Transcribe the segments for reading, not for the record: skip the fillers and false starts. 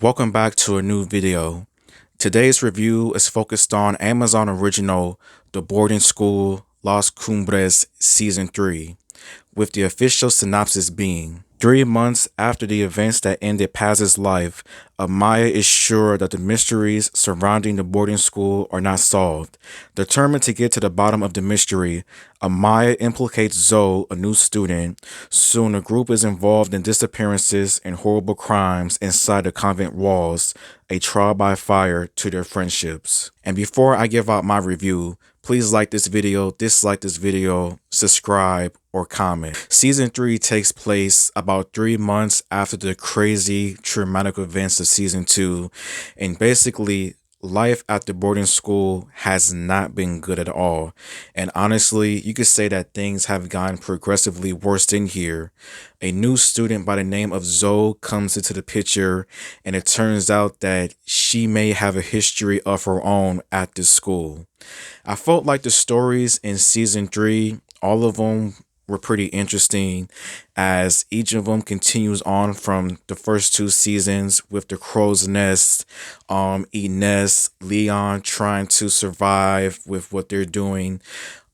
Welcome back to a new video. Today's review is focused on Amazon original The Boarding School Los Cumbres Season 3, with the official synopsis being: 3 months after the events that ended Paz's life, Amaya is sure that the mysteries surrounding the boarding school are not solved. Determined to get to the bottom of the mystery, Amaya implicates Zoe, a new student. Soon the group is involved in disappearances and horrible crimes inside the convent walls, a trial by fire to their friendships. And before I give out my review, please like this video, dislike this video, subscribe, or comment. Season 3 takes place about 3 months after the crazy, traumatic events of Season 2, and basically, life at the boarding school has not been good at all. And honestly, you could say that things have gotten progressively worse in here. A new student by the name of Zoe comes into the picture, and it turns out that she may have a history of her own at this school. I felt like the stories in Season 3, all of them were pretty interesting, as each of them continues on from the first two seasons, with the crow's nest, Ines, Leon trying to survive with what they're doing,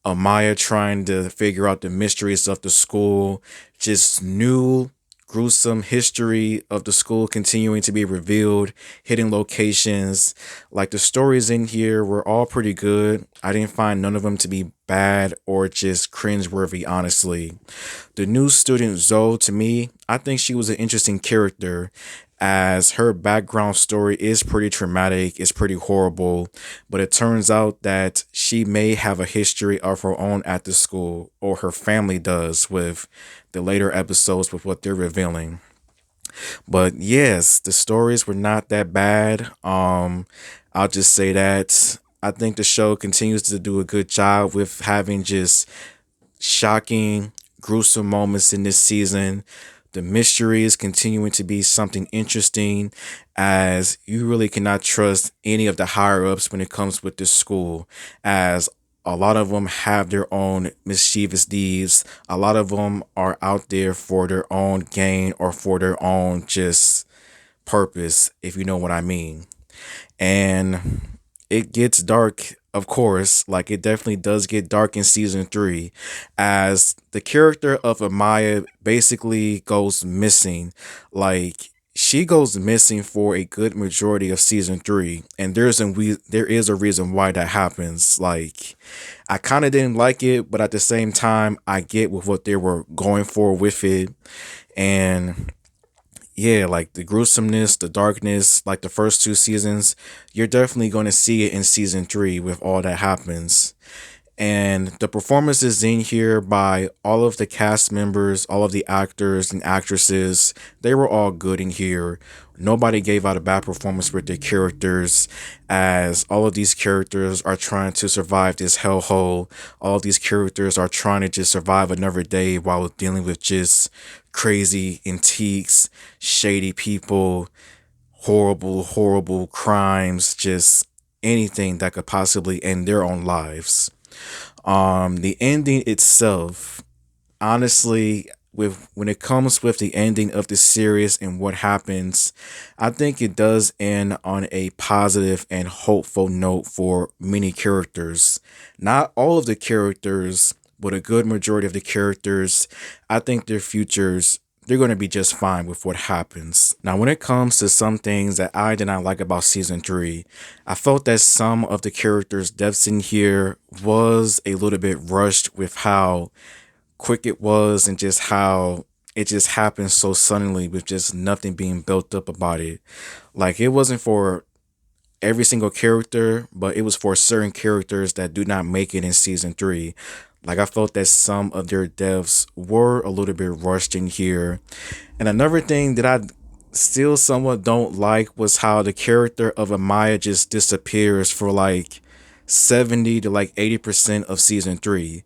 Amaya trying to figure out the mysteries of the school, just new gruesome history of the school continuing to be revealed, hidden locations. Like, the stories in here were all pretty good. I didn't find none of them to be bad or just cringeworthy, honestly. The new student Zoe, to me, I think she was an interesting character, as her background story is pretty traumatic, it's pretty horrible, but it turns out that she may have a history of her own at the school, or her family does, with the later episodes with what they're revealing. But yes, the stories were not that bad. I'll just say that I think the show continues to do a good job with having just shocking, gruesome moments in this season. The mystery is continuing to be something interesting, as you really cannot trust any of the higher ups when it comes with this school, as a lot of them have their own mischievous deeds. A lot of them are out there for their own gain or for their own just purpose, if you know what I mean. And it gets dark, of course. Like, it definitely does get dark in Season 3, as the character of Amaya basically goes missing. Like, she goes missing for a good majority of Season 3, and there is a reason why that happens. Like, I kind of didn't like it, but at the same time, I get with what they were going for with it. And yeah, like, the gruesomeness, the darkness, like the first two seasons, you're definitely going to see it in Season 3 with all that happens. And the performances in here by all of the cast members, all of the actors and actresses, they were all good in here. Nobody gave out a bad performance with their characters, as all of these characters are trying to survive this hellhole. All of these characters are trying to just survive another day while dealing with just crazy antiques, shady people, horrible, horrible crimes, just anything that could possibly end their own lives. The ending itself, honestly, with when it comes with the ending of the series and what happens, I think it does end on a positive and hopeful note for many characters. Not all of the characters, but a good majority of the characters. I think their futures, they're going to be just fine with what happens. Now, when it comes to some things that I did not like about Season 3, I felt that some of the characters' deaths in here was a little bit rushed, with how quick it was and just how it just happened so suddenly, with just nothing being built up about it. Like, it wasn't for every single character, but it was for certain characters that do not make it in Season 3. Like, I felt that some of their deaths were a little bit rushed in here. And another thing that I still somewhat don't like was how the character of Amaya just disappears for like 70 to like 80% of Season 3.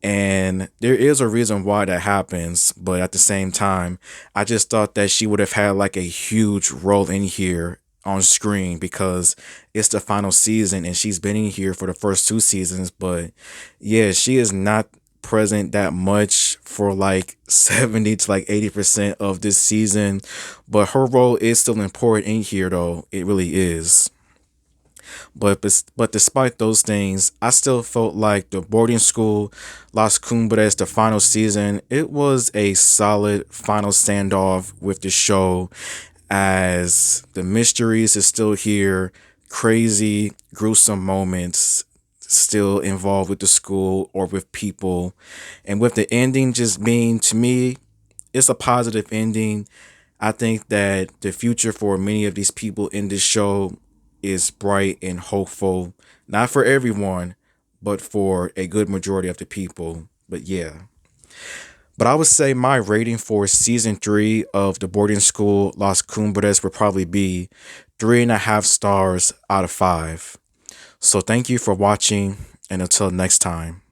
And there is a reason why that happens, but at the same time, I just thought that she would have had like a huge role in here on screen, because it's the final season and she's been in here for the first two seasons. But yeah, she is not present that much for like 70 to like 80% of this season, but her role is still important in here though. It really is. But despite those things, I still felt like the boarding school Las Cumbres, the final season, it was a solid final standoff with the show, as the mysteries is still here, crazy, gruesome moments still involved with the school or with people, and with the ending just being, to me, it's a positive ending. I think that the future for many of these people in this show is bright and hopeful. Not for everyone, but for a good majority of the people. But yeah. But I would say my rating for season 3 of the boarding school Las Cumbres would probably be 3.5 stars out of 5. So thank you for watching, and until next time.